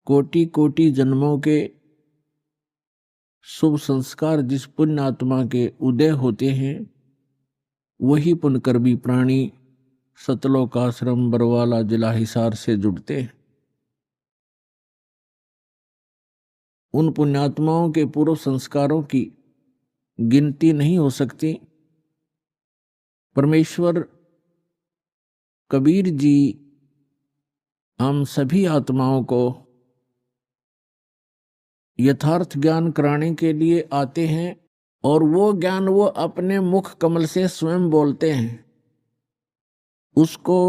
कोटि कोटि जन्मों के शुभ संस्कार जिस पुण्य आत्मा के उदय होते हैं, वही पुण्यकर्मी प्राणी सतलोक आश्रम बरवाला जिला हिसार से जुड़ते हैं। उन पुण्यात्माओं के पूर्व संस्कारों की गिनती नहीं हो सकती। परमेश्वर कबीर जी हम सभी आत्माओं को यथार्थ ज्ञान कराने के लिए आते हैं, और वो ज्ञान वो अपने मुख कमल से स्वयं बोलते हैं। उसको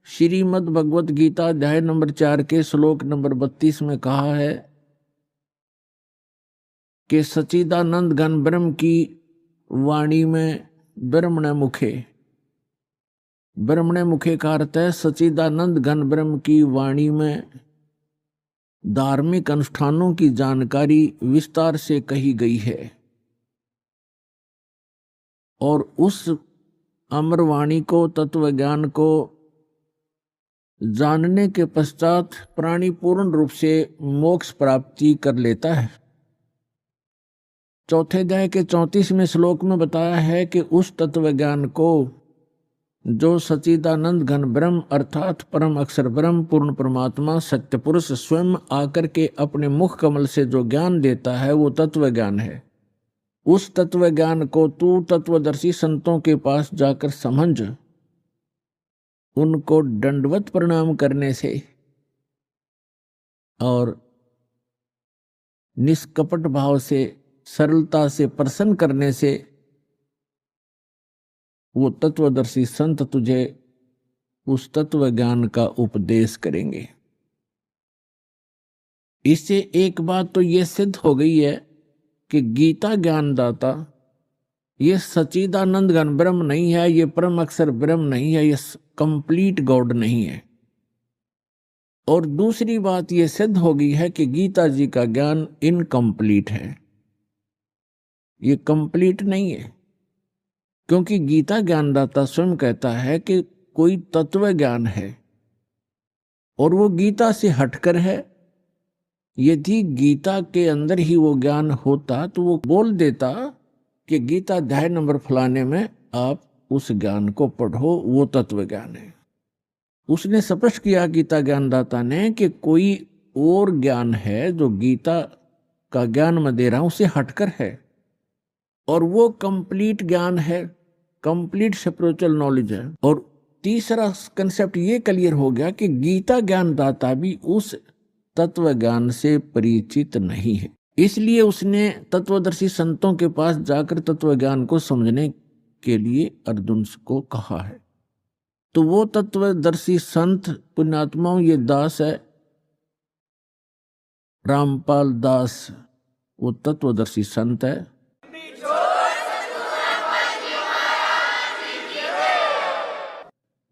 श्रीमद् भगवत गीता अध्याय नंबर 4 के श्लोक नंबर 32 में कहा है कि सच्चिदानंद घन ब्रह्म की वाणी में ब्रह्मण मुखे। ब्रह्मण मुखे का अर्थ है सच्चिदानंद घन ब्रह्म की वाणी में धार्मिक अनुष्ठानों की जानकारी विस्तार से कही गई है, और उस अमर वाणी को, तत्व ज्ञान को जानने के पश्चात प्राणी पूर्ण रूप से मोक्ष प्राप्ति कर लेता है। चौथे अध्याय के 34वें श्लोक में बताया है कि उस तत्व ज्ञान को जो सच्चिदानंद घन ब्रह्म अर्थात परम अक्षर ब्रह्म पूर्ण परमात्मा सत्य पुरुष स्वयं आकर के अपने मुख कमल से जो ज्ञान देता है, वो तत्व ज्ञान है। उस तत्व ज्ञान को तू तत्वदर्शी संतों के पास जाकर समझ, उनको दंडवत प्रणाम करने से और निष्कपट भाव से सरलता से प्रसन्न करने से वो तत्वदर्शी संत तुझे उस तत्व ज्ञान का उपदेश करेंगे। इससे एक बात तो ये सिद्ध हो गई है कि गीता ज्ञानदाता ये सच्चिदानंद घन ब्रह्म नहीं है, ये परम अक्षर ब्रह्म नहीं है, ये कंप्लीट गॉड नहीं है। और दूसरी बात ये सिद्ध हो गई है कि गीता जी का ज्ञान इनकम्प्लीट है, ये कंप्लीट नहीं है। क्योंकि गीता ज्ञानदाता स्वयं कहता है कि कोई तत्व ज्ञान है और वो गीता से हटकर है। यदि गीता के अंदर ही वो ज्ञान होता तो वो बोल देता कि गीता अध्याय नंबर फलाने में आप उस ज्ञान को पढ़ो, वो तत्व ज्ञान है। उसने स्पष्ट किया गीता ज्ञानदाता ने कि कोई और ज्ञान है जो गीता का ज्ञान मैं दे रहा हूं उसे हटकर है, और वो कंप्लीट ज्ञान है, कंप्लीट स्पिरिचुअल नॉलेज है। और तीसरा कंसेप्ट ये क्लियर हो गया कि गीता ज्ञानदाता भी उस तत्व ज्ञान से परिचित नहीं है, इसलिए उसने तत्वदर्शी संतों के पास जाकर तत्व ज्ञान को समझने के लिए अर्जुन को कहा है। तो वो तत्वदर्शी संत पुण्यात्माओं, ये दास है रामपाल दास, वो तत्वदर्शी संत है।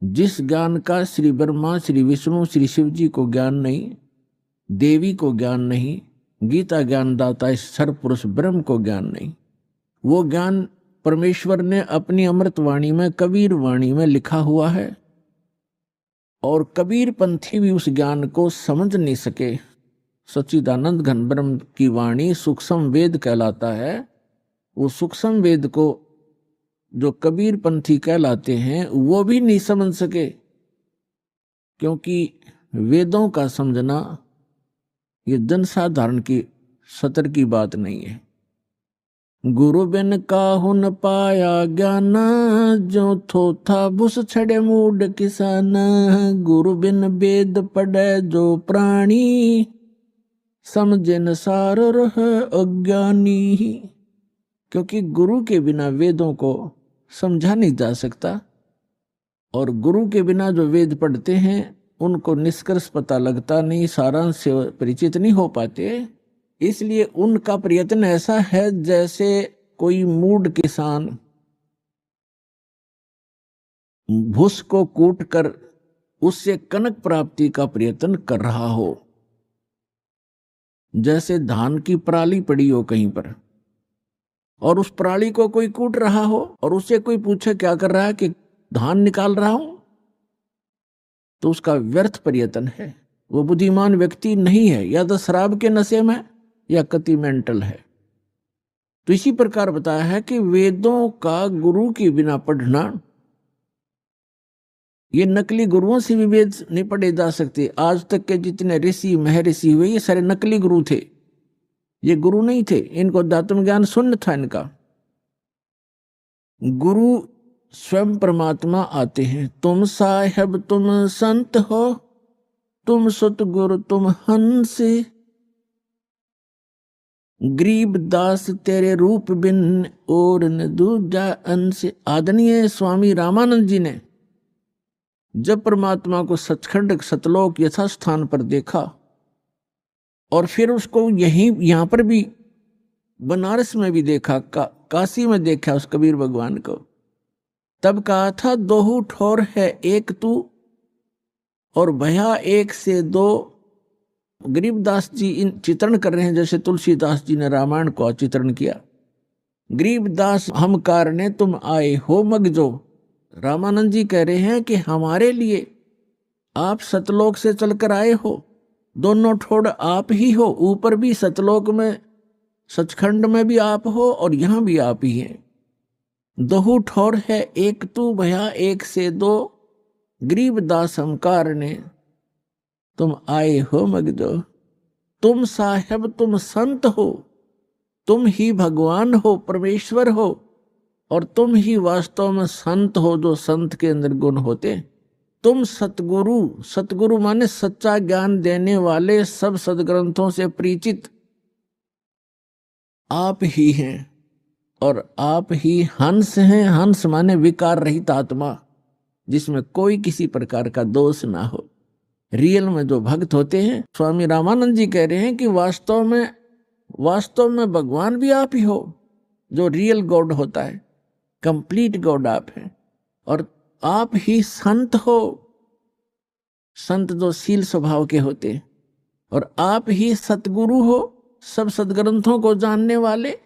जिस ज्ञान का श्री ब्रह्मा, श्री विष्णु, श्री शिव जी को ज्ञान नहीं, देवी को ज्ञान नहीं, गीता ज्ञानदाता इस सर्वपुरुष ब्रह्म को ज्ञान नहीं, वो ज्ञान परमेश्वर ने अपनी अमृत वाणी में, कबीर वाणी में लिखा हुआ है। और कबीर पंथी भी उस ज्ञान को समझ नहीं सके। सच्चिदानंद घन ब्रह्म की वाणी सूक्ष्म वेद कहलाता है। वो सूक्ष्म वेद को जो कबीर पंथी कहलाते हैं वो भी नहीं समझ सके, क्योंकि वेदों का समझना ये जनसाधारण की सतर की बात नहीं है। गुरु बिन काहू न पाया ज्ञान, जो थोथा बुस छड़े मूड किसान। गुरु बिन वेद पढ़े जो प्राणी, समझे न सार रह अज्ञानी। क्योंकि गुरु के बिना वेदों को समझा नहीं जा सकता, और गुरु के बिना जो वेद पढ़ते हैं उनको निष्कर्ष पता लगता नहीं, सारांश से परिचित नहीं हो पाते। इसलिए उनका प्रयत्न ऐसा है जैसे कोई मूढ़ किसान भूस को कूट कर उससे कनक प्राप्ति का प्रयत्न कर रहा हो। जैसे धान की पराली पड़ी हो कहीं पर, और उस पराली को कोई कूट रहा हो, और उससे कोई पूछे क्या कर रहा है, कि धान निकाल रहा हूं, तो उसका व्यर्थ प्रयत्न है। वो बुद्धिमान व्यक्ति नहीं है, या तो शराब के नशे में या कति मेंटल है। तो इसी प्रकार बताया है कि वेदों का गुरु के बिना पढ़ना, ये नकली गुरुओं से भी वेद नहीं पढ़े जा सकते। आज तक के जितने ऋषि महर्षि हुए ये सारे नकली गुरु थे, ये गुरु नहीं थे। इनको अध्यात्म ज्ञान शून्य था इनका। गुरु स्वयं परमात्मा आते हैं। तुम साहेब तुम संत हो, तुम सतगुरु तुम हंस, गरीब दास तेरे रूप बिन और न दूजा अंश। आदरणीय स्वामी रामानंद जी ने जब परमात्मा को सचखंड सतलोक यथास्थान पर देखा और फिर उसको यहां पर भी बनारस में भी देखा, काशी में देखा उस कबीर भगवान को, तब कहा था दोहू ठोर है एक तू और भया एक से दो। गरीबदास जी इन चित्रण कर रहे हैं जैसे तुलसीदास जी ने रामायण को चित्रण किया। गरीबदास हम कारणे तुम आए हो मगजो। रामानंद जी कह रहे हैं कि हमारे लिए आप सतलोक से चलकर आए हो, दोनों ठोड़ आप ही हो, ऊपर भी सतलोक में सचखंड में भी आप हो और यहां भी आप ही हैं। दोहू ठोर है एक तू भया एक से दो, गरीबदास हम कारणे तुम आए हो मगजो। तुम साहेब तुम संत हो, तुम ही भगवान हो, परमेश्वर हो, और तुम ही वास्तव में संत हो जो संत के अंदर गुण होते। तुम सतगुरु, सतगुरु माने सच्चा ज्ञान देने वाले, सब सदग्रंथों से परिचित आप ही हैं। और आप ही हंस हैं। हंस माने विकार रहित आत्मा, जिसमें कोई किसी प्रकार का दोष ना हो। रियल में जो भक्त होते हैं, स्वामी रामानंद जी कह रहे हैं कि वास्तव में भगवान भी आप ही हो, जो रियल गॉड होता है, कंप्लीट गॉड आप हैं। और आप ही संत हो, संत जो शील स्वभाव के होते हैं। और आप ही सतगुरु हो, सब सदग्रंथों को जानने वाले।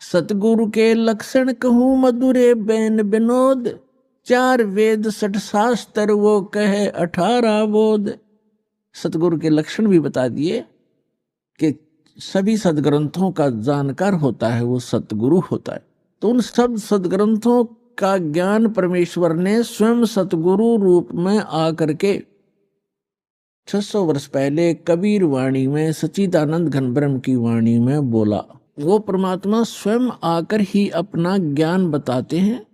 सतगुरु के लक्षण कहूं मधुरे बैन विनोद, चार वेद सठ शास्त्र वो कहे 18 बोध। सतगुरु के लक्षण भी बता दिए कि सभी सदग्रंथों का जानकार होता है वो सतगुरु होता है। तो उन सब सदग्रंथों का ज्ञान परमेश्वर ने स्वयं सतगुरु रूप में आकर के 600 वर्ष पहले कबीर वाणी में, सच्चिदानंद घन ब्रह्म की वाणी में बोला। वो परमात्मा स्वयं आकर ही अपना ज्ञान बताते हैं।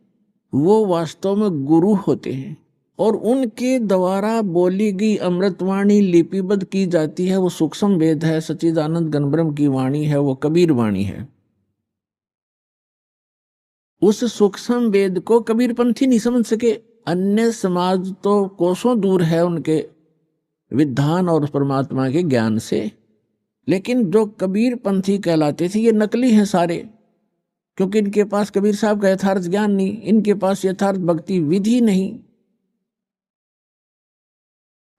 वो वास्तव में गुरु होते हैं और उनके द्वारा बोली गई अमृतवाणी लिपिबद्ध की जाती है। वो सूक्ष्म वेद है, सच्चिदानंद घन ब्रह्म की वाणी है, वो कबीर वाणी है। उस सूक्ष्म वेद को कबीर पंथी नहीं समझ सके। अन्य समाज तो कोसों दूर है उनके विधान और परमात्मा के ज्ञान से। लेकिन जो कबीर पंथी कहलाते थे ये नकली हैं सारे, क्योंकि इनके पास कबीर साहब का यथार्थ ज्ञान नहीं, इनके पास यथार्थ भक्ति विधि नहीं।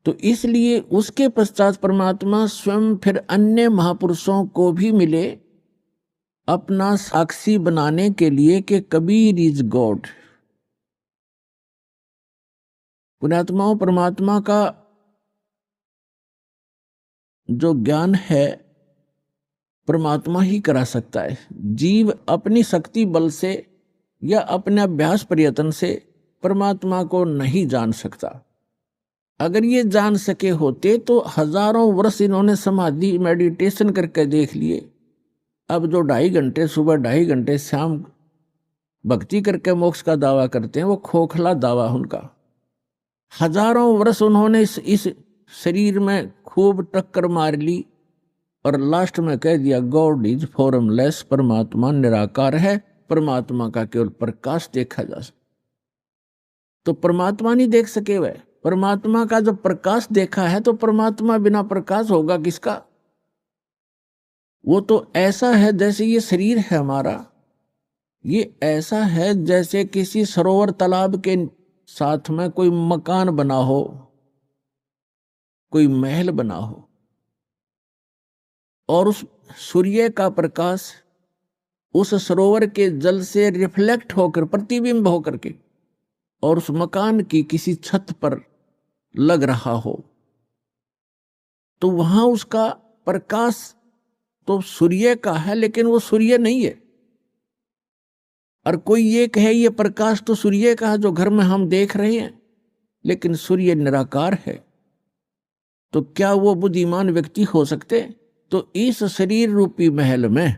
तो इसलिए उसके पश्चात परमात्मा स्वयं फिर अन्य महापुरुषों को भी मिले अपना साक्षी बनाने के लिए कि कबीर इज गॉड। पुण्यात्माओं, परमात्मा का जो ज्ञान है परमात्मा ही करा सकता है। जीव अपनी शक्ति बल से या अपने अभ्यास प्रयत्न से परमात्मा को नहीं जान सकता। अगर ये जान सके होते तो हजारों वर्ष इन्होंने समाधि मेडिटेशन करके देख लिए। अब जो 2.5 घंटे सुबह 2.5 घंटे शाम भक्ति करके मोक्ष का दावा करते हैं वो खोखला दावा उनका। हजारों वर्ष उन्होंने इस शरीर में खूब टक्कर मार ली और लास्ट में कह दिया गॉड इज फॉर्मलेस, परमात्मा निराकार है, परमात्मा का केवल प्रकाश देखा जा सकता। तो परमात्मा नहीं देख सके वह, परमात्मा का जो प्रकाश देखा है तो परमात्मा बिना प्रकाश होगा किसका। वो तो ऐसा है जैसे ये शरीर है हमारा, ये ऐसा है जैसे किसी सरोवर तालाब के साथ में कोई मकान बना हो, कोई महल बना हो, और उस सूर्य का प्रकाश उस सरोवर के जल से रिफ्लेक्ट होकर, प्रतिबिंब होकर के, और उस मकान की किसी छत पर लग रहा हो। तो वहां उसका प्रकाश तो सूर्य का है, लेकिन वो सूर्य नहीं है। और कोई ये कहे ये प्रकाश तो सूर्य का है जो घर में हम देख रहे हैं, लेकिन सूर्य निराकार है, तो क्या वो बुद्धिमान व्यक्ति हो सकते? तो इस शरीर रूपी महल में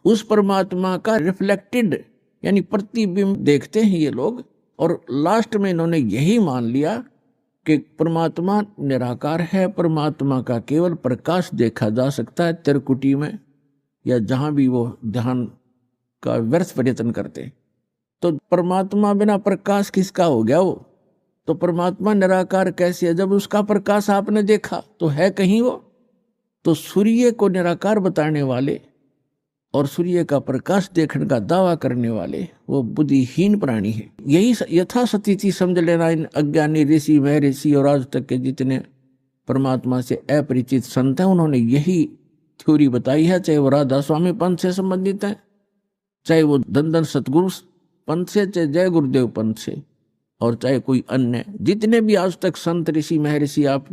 उस परमात्मा का रिफ्लेक्टेड यानी प्रतिबिंब देखते हैं ये लोग, और लास्ट में इन्होंने यही मान लिया कि परमात्मा निराकार है, परमात्मा का केवल प्रकाश देखा जा सकता है त्रिकुटी में या जहां भी वो ध्यान का व्यर्थ प्रयत्न करते। तो परमात्मा बिना प्रकाश किसका हो गया वो? तो परमात्मा निराकार कैसे है जब उसका प्रकाश आपने देखा तो है कहीं वो? तो सूर्य को निराकार बताने वाले और सूर्य का प्रकाश देखने का दावा करने वाले वो बुद्धिहीन प्राणी है। यही यथास्थिति समझ लेना इन अज्ञानी ऋषि महर्षि और आज तक के जितने परमात्मा से अपरिचित संत हैं, उन्होंने यही थ्योरी बताई है, चाहे वो राधा स्वामी पंथ से संबंधित है, चाहे वो धन सतगुरु पंथ से, चाहे जय गुरुदेव पंथ से, और चाहे कोई अन्य जितने भी आज तक संत ऋषि महर्षि आप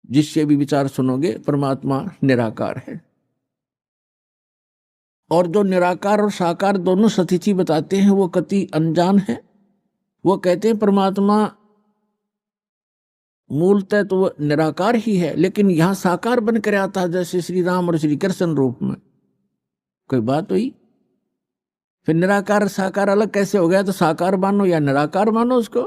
जिससे भी विचार सुनोगे, परमात्मा निराकार है। और जो निराकार और साकार दोनों स्थिति बताते हैं वो कति अनजान है। वो कहते हैं परमात्मा मूलतः तो वो निराकार ही है, लेकिन यहां साकार बनकर आता है, जैसे श्री राम और श्री कृष्ण रूप में। कोई बात हुई? फिर निराकार साकार अलग कैसे हो गया? तो साकार मानो या निराकार मानो उसको,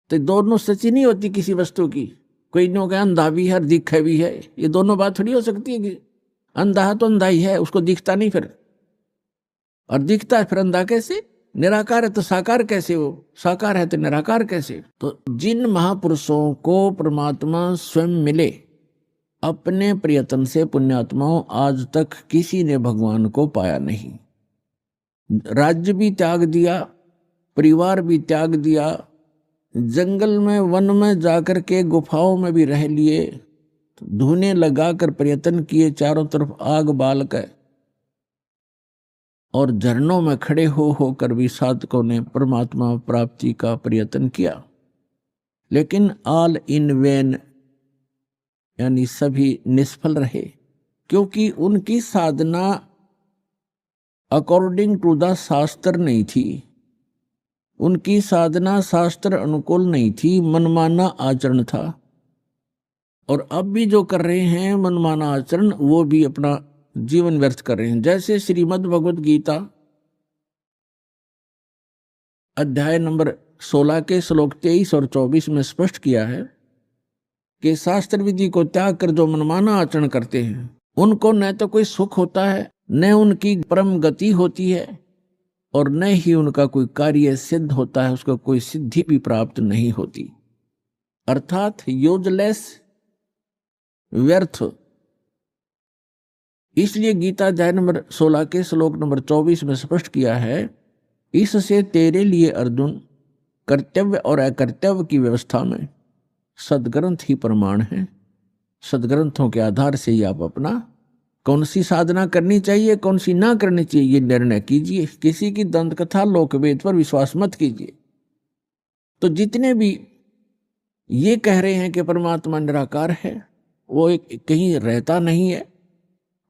तो दोनों सच्ची नहीं होती किसी वस्तु की। कोई नो कहे अंधा भी है और दिखा भी है, ये दोनों बात थोड़ी हो सकती है कि अंधा है तो अंधा ही है, उसको दिखता नहीं फिर, और दिखता है फिर अंधा कैसे? निराकार है तो साकार कैसे हो? साकार है तो निराकार कैसे? तो जिन महापुरुषों को परमात्मा स्वयं मिले अपने प्रयत्न से, पुण्यात्माओं, आज तक किसी ने भगवान को पाया नहीं। राज्य भी त्याग दिया, परिवार भी त्याग दिया, जंगल में वन में जाकर के गुफाओं में भी रह लिए, धुने लगाकर प्रयत्न किए, चारों तरफ आग बाल कर, और झरनों में खड़े होकर भी साधकों ने परमात्मा प्राप्ति का प्रयत्न किया, लेकिन ऑल इन वेन यानी सभी निष्फल रहे, क्योंकि उनकी साधना अकॉर्डिंग टू द शास्त्र नहीं थी। उनकी साधना शास्त्र अनुकूल नहीं थी, मनमाना आचरण था। और अब भी जो कर रहे हैं मनमाना आचरण, वो भी अपना जीवन व्यर्थ कर रहे हैं। जैसे श्रीमद् भगवद गीता अध्याय नंबर 16 के श्लोक 23 और 24 में स्पष्ट किया है कि शास्त्र विधि को त्याग कर जो मनमाना आचरण करते हैं उनको न तो कोई सुख होता है, न उनकी परम गति होती है, और न ही उनका कोई कार्य सिद्ध होता है, उसको कोई सिद्धि भी प्राप्त नहीं होती, अर्थात यूजलेस, व्यर्थ। इसलिए गीता अध्याय नंबर 16 के श्लोक नंबर 24 में स्पष्ट किया है, इससे तेरे लिए अर्जुन कर्तव्य और अकर्तव्य की व्यवस्था में सदग्रंथ ही प्रमाण है। सदग्रंथों के आधार से ही आप अपना कौन सी साधना करनी चाहिए, कौन सी ना करनी चाहिए, ये निर्णय कीजिए। किसी की दंत कथा लोकवेद पर विश्वास मत कीजिए। तो जितने भी ये कह रहे हैं कि परमात्मा निराकार है, वो एक कहीं रहता नहीं है,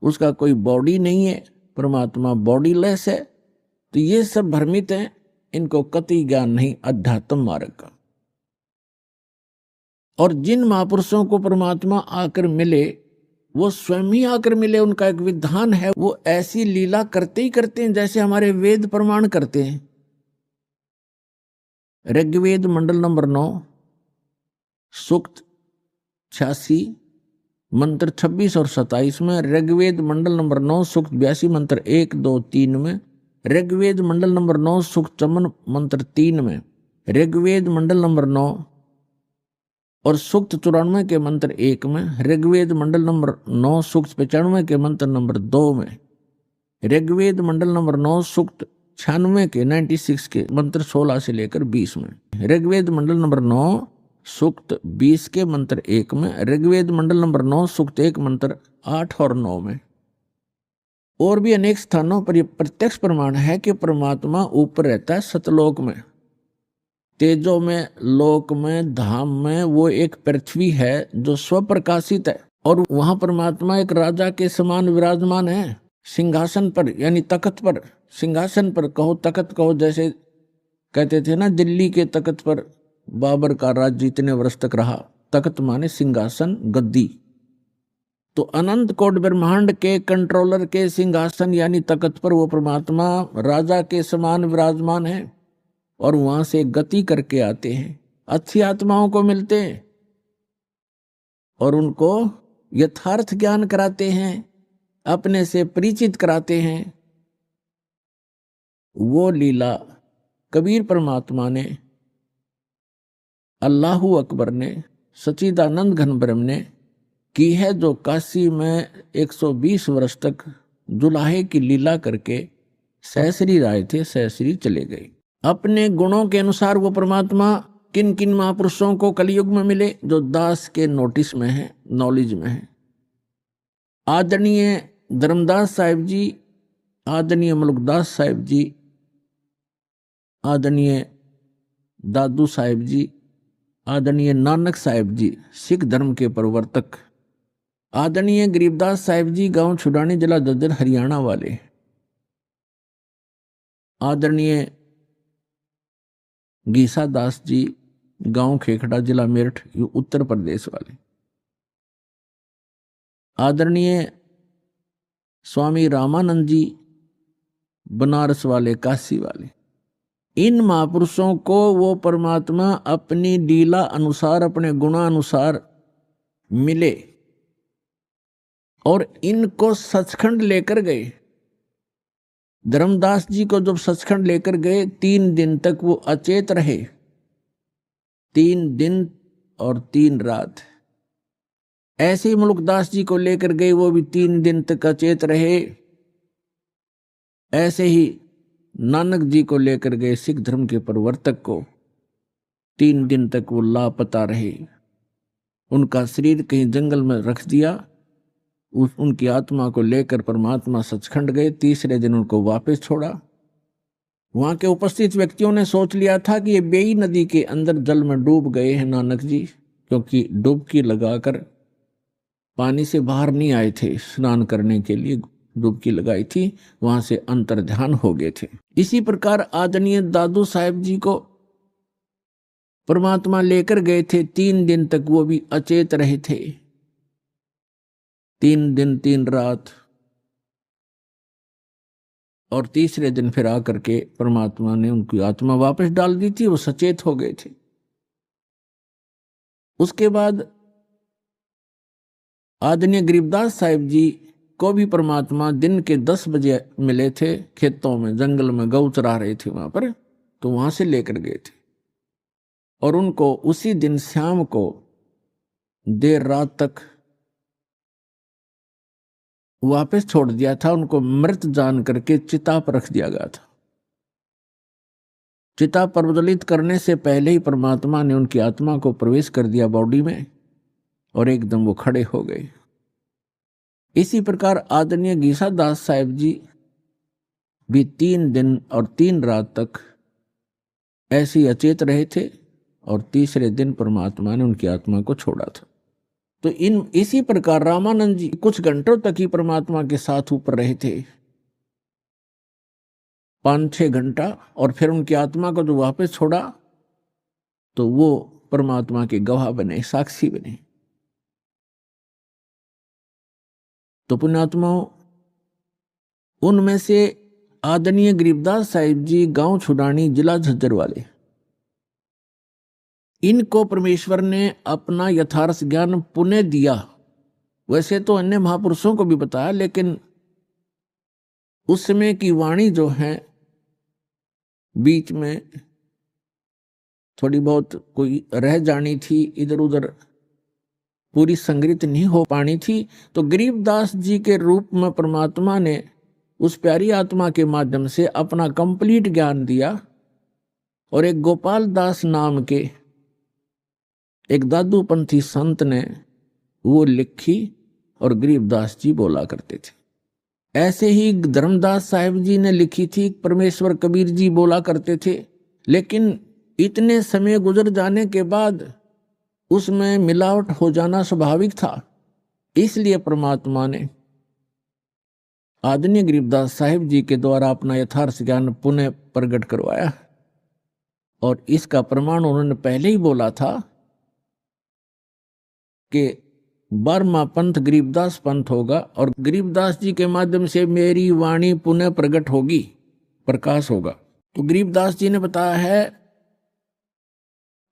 उसका कोई बॉडी नहीं है, परमात्मा बॉडीलेस है, तो ये सब भ्रमित हैं, इनको कतई ज्ञान नहीं अध्यात्म मार्ग का। और जिन महापुरुषों को परमात्मा आकर मिले वो स्वयं ही आकर मिले, उनका एक विधान है, वो ऐसी लीला करते ही करते हैं जैसे हमारे वेद प्रमाण करते हैं। ऋग्वेद मंडल नंबर 9 सूक्त 86 मंत्र 26 और 27 में, ऋग्वेद मंडल नंबर 9 सूक्त 82 मंत्र 1, 2, 3 में, ऋग्वेद मंडल नंबर 9 सूक्त 54 मंत्र 3 में, ऋग्वेद मंडल नंबर 9 और सूक्त 94 के मंत्र 1 में, ऋग्वेद मंडल नंबर 9 सूक्त 95 के मंत्र नंबर 2 में, ऋग्वेद मंडल नंबर 9 सूक्त 96 के 96 के मंत्र 16 से लेकर 20 में, ऋग्वेद मंडल नंबर 9 सूक्त 20 के मंत्र 1 में, ऋग्वेद मंडल नंबर 9 सूक्त 1 मंत्र 8 और 9 में। और भी अनेक स्थानों पर यह प्रत्यक्ष प्रमाण है कि परमात्मा ऊपर रहता है सतलोक में, तेजो में, लोक में, धाम में वो एक पृथ्वी है जो स्वप्रकाशित है, और वहां परमात्मा एक राजा के समान विराजमान है सिंहासन पर, यानी तख्त पर। सिंहासन पर कहो, तख्त कहो, जैसे कहते थे ना दिल्ली के तख्त पर बाबर का राज्य इतने वर्ष तक रहा। तख्त माने सिंहासन, गद्दी। तो अनंत कोट ब्रह्मांड के कंट्रोलर के सिंहासन यानी तख्त पर वो परमात्मा राजा के समान विराजमान है, और वहां से गति करके आते हैं, अच्छी आत्माओं को मिलते हैं और उनको यथार्थ ज्ञान कराते हैं, अपने से परिचित कराते हैं। वो लीला कबीर परमात्मा ने, अल्लाहू अकबर ने, सच्चिदानंद घन ब्रह्म ने की है, जो काशी में 120 वर्ष तक जुलाहे की लीला करके सहस्री राय थे, सहस्री चले गए। अपने गुणों के अनुसार वो परमात्मा किन किन महापुरुषों को कलयुग में मिले, जो दास के नोटिस में है, नॉलेज में है। आदरणीय धर्मदास साहिब जी, आदरणीय मुल्कदास साहिब जी, आदरणीय दादू साहिब जी, आदरणीय नानक साहिब जी सिख धर्म के प्रवर्तक, आदरणीय गरीबदास साहिब जी गांव छुड़ानी जिला ददर हरियाणा वाले, आदरणीय गीसा दास जी गांव खेखड़ा जिला मेरठ उत्तर प्रदेश वाले, आदरणीय स्वामी रामानंद जी बनारस वाले, काशी वाले, इन महापुरुषों को वो परमात्मा अपनी लीला अनुसार, अपने गुणानुसार मिले और इनको सचखंड लेकर गए। धर्मदास जी को जब सचखंड लेकर गए, 3 दिन तक वो अचेत रहे, 3 दिन और 3 रात। ऐसे ही मुल्कदास जी को लेकर गए, वो भी 3 दिन तक अचेत रहे। ऐसे ही नानक जी को लेकर गए, सिख धर्म के प्रवर्तक को, 3 दिन तक वो लापता रहे। उनका शरीर कहीं जंगल में रख दिया, उनकी आत्मा को लेकर परमात्मा सचखंड गए। तीसरे दिन उनको वापस छोड़ा। वहां के उपस्थित व्यक्तियों ने सोच लिया था कि ये बेई नदी के अंदर जल में डूब गए हैं नानक जी, क्योंकि डुबकी लगाकर पानी से बाहर नहीं आए थे, स्नान करने के लिए डुबकी लगाई थी, वहां से अंतर ध्यान हो गए थे। इसी प्रकार आदरणीय दादू साहिब जी को परमात्मा लेकर गए थे, 3 दिन तक वो भी अचेत रहे थे, 3 दिन 3 रात। और तीसरे दिन फिर आकर के परमात्मा ने उनकी आत्मा वापस डाल दी थी, वो सचेत हो गए थे। उसके बाद आदरणीय गरीबदास साहिब जी को भी परमात्मा दिन के 10 बजे मिले थे, खेतों में, जंगल में गौ चरा रहे थे वहां पर, तो वहां से लेकर गए थे और उनको उसी दिन शाम को देर रात तक वापस छोड़ दिया था। उनको मृत जान करके चिता पर रख दिया गया था। चिता प्रज्वलित करने से पहले ही परमात्मा ने उनकी आत्मा को प्रवेश कर दिया बॉडी में और एकदम वो खड़े हो गए। इसी प्रकार आदरणीय गीसा दास साहिब जी भी 3 दिन और 3 रात तक ऐसे ही अचेत रहे थे और तीसरे दिन परमात्मा ने उनकी आत्मा को छोड़ा था। तो इसी प्रकार रामानंद जी कुछ घंटों तक ही परमात्मा के साथ ऊपर रहे थे, 5-6 घंटा, और फिर उनकी आत्मा को जो वापस छोड़ा तो वो परमात्मा के गवाह बने, साक्षी बने। तो पुण्यात्माओं, उनमें से आदरणीय गरीबदास साहिब जी गांव छुड़ानी जिला झज्जर वाले, इनको परमेश्वर ने अपना यथार्थ ज्ञान पुनः दिया। वैसे तो अन्य महापुरुषों को भी बताया, लेकिन उस समय की वाणी जो है बीच में थोड़ी बहुत कोई रह जानी थी, इधर उधर पूरी संग्रहित नहीं हो पानी थी। तो गरीबदास जी के रूप में परमात्मा ने उस प्यारी आत्मा के माध्यम से अपना कंप्लीट ज्ञान दिया। और एक गोपाल दास नाम के एक दादूपंथी संत ने वो लिखी और गरीबदास जी बोला करते थे। ऐसे ही धर्मदास साहिब जी ने लिखी थी, परमेश्वर कबीर जी बोला करते थे। लेकिन इतने समय गुजर जाने के बाद उसमें मिलावट हो जाना स्वाभाविक था। इसलिए परमात्मा ने आदरणीय गरीबदास साहिब जी के द्वारा अपना यथार्थ ज्ञान पुनः प्रकट करवाया। और इसका प्रमाण उन्होंने पहले ही बोला था कि 12वां पंथ गरीबदास पंथ होगा और गरीबदास जी के माध्यम से मेरी वाणी पुनः प्रकट होगी, प्रकाश होगा। तो गरीबदास जी ने बताया है,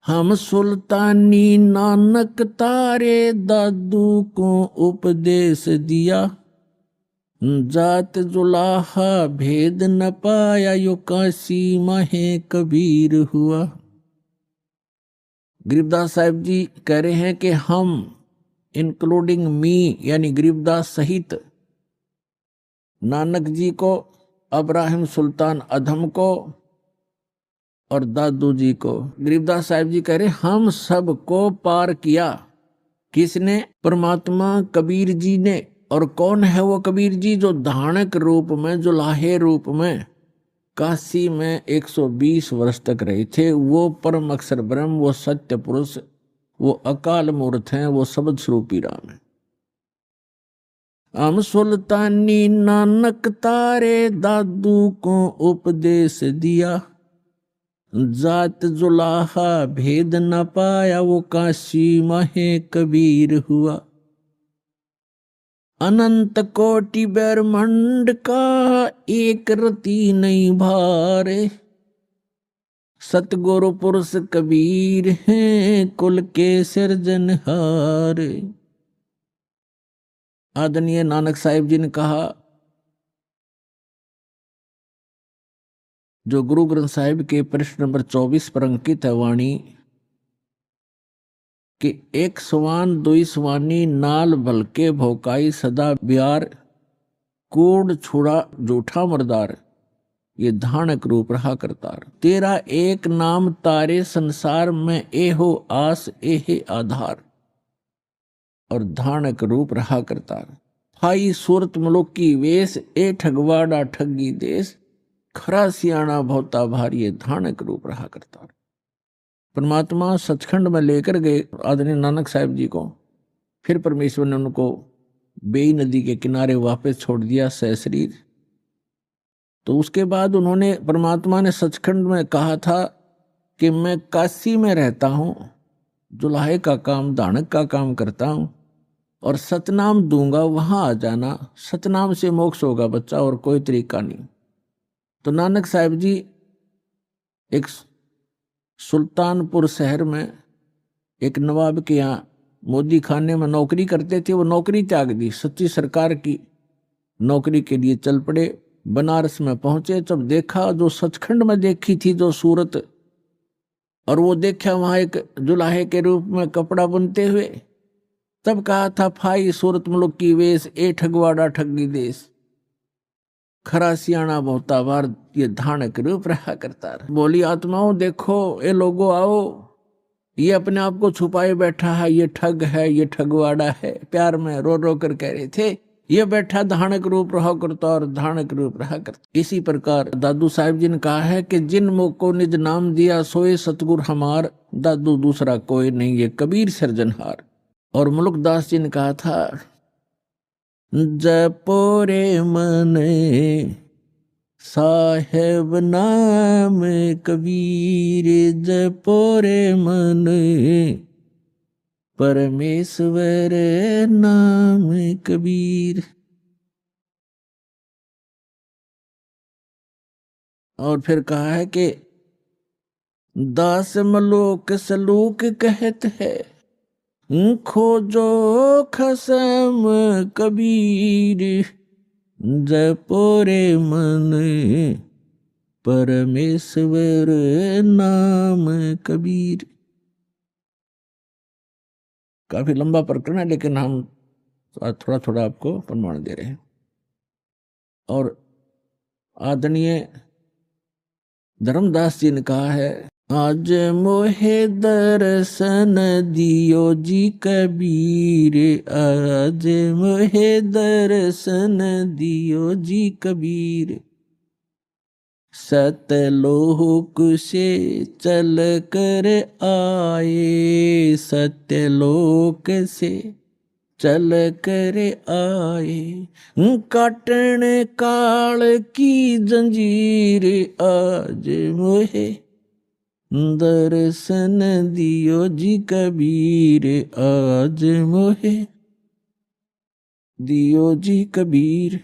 हम सुल्तानी नानक तारे दादू को उपदेश दिया, जात जुलाहा भेद न पाया यो काशी माहे कबीर हुआ। गरीबदास साहिब जी कह रहे हैं कि हम इंक्लूडिंग मी यानी गरीबदास सहित नानक जी को, अब्राहिम सुल्तान अधम को और दादू जी को, गरीबदास साहिब जी कह रहे हम सबको पार किया। किसने? परमात्मा कबीर जी ने। और कौन है वो कबीर जी? जो धानक रूप में, जो लाहे रूप में काशी में 120 वर्ष तक रहे थे। वो परम अक्षर ब्रह्म, वो सत्य पुरुष, वो अकाल मूर्त हैं, वो शब्द स्वरूपी राम है। हम सुल्तानी नानक तारे दादू को उपदेश दिया, जात जुलाहा भेद न पाया वो काशी माहे कबीर हुआ। अनंत कोटि ब्रह्मांड का एक रति नहीं भारे, सतगुरु पुरुष कबीर हैं कुल के सिरजनहार। आदरणीय नानक साहिब जी ने कहा, जो गुरु ग्रंथ साहिब के पृष्ठ नंबर 24 पर अंकित है वाणी, कि एक स्वान दुई स्वानी नाल भलके भोकाई सदा ब्यार, कूड़ छुड़ा जूठा मरदार, ये धानक रूप रहा करतार। तेरा एक नाम तारे संसार में एहो आस एहे आधार, और धानक रूप रहा करतार। फाई सूरत मुलुक की वेश ए ठगवाड़ा ठगी देश, खरा सियाणा भौता भारी धानक रूप रहा करतार। परमात्मा सचखंड में लेकर गए आदरणीय नानक साहिब जी को। फिर परमेश्वर ने उनको बेई नदी के किनारे वापस छोड़ दिया सशरीर। तो उसके बाद उन्होंने, परमात्मा ने सचखंड में कहा था कि मैं काशी में रहता हूं, जुलाहे का काम, धानक का काम करता हूं, और सतनाम दूंगा, वहां आ जाना, सतनाम से मोक्ष होगा बच्चा, और कोई तरीका नहीं। तो नानक साहिब जी एक सुल्तानपुर शहर में एक नवाब के यहाँ मोदी खाने में नौकरी करते थे। वो नौकरी त्याग दी, सच्ची सरकार की नौकरी के लिए चल पड़े। बनारस में पहुंचे, जब देखा जो सचखंड में देखी थी जो सूरत, और वो देखा वहां एक जुलाहे के रूप में कपड़ा बुनते हुए, तब कहा था फाई सूरत मुलुक की वेश ए ठगवाड़ा ठगी देश, खरा सियाणा बहुता बार ये धानक रूप रहा करता। बोली आत्माओं देखो, ये लोगों आओ, ये अपने आप को छुपाए बैठा है, ये ठग है, ये ठगवाड़ा है। प्यार में रो रो कर कह रहे थे, ये बैठा धानक रूप रहा करता और धानक रूप रहा करता। इसी प्रकार दादू साहिब जी ने कहा है कि जिन मुख को निज नाम दिया सोए सतगुर हमार, दादू दूसरा कोई नहीं ये कबीर सिरजनहार। और मुल्कदास जी ने कहा था, जपोरे मन साहेब नाम कबीर, जपोरे मन परमेश्वर नाम कबीर। और फिर कहा है कि दास मलोक सलूक कहत है, खोजो खसम कबीर, जपोरे मन परमेश्वर नाम कबीर। काफी लंबा प्रकरण है, लेकिन हम थोड़ा थोड़ा आपको प्रमाण दे रहे हैं। और आदरणीय धर्मदास जी ने कहा है, आज मोहे दर्शन दियो जी कबीर, आज मोहे दर्शन दियो जी कबीर, सत्यलोक से चल कर आए, सत्यलोक से चल कर आए, काटन काल की जंजीर आज मोहे, दर्शन दियो जी कबीर आज मोहे, दियो जी कबीर।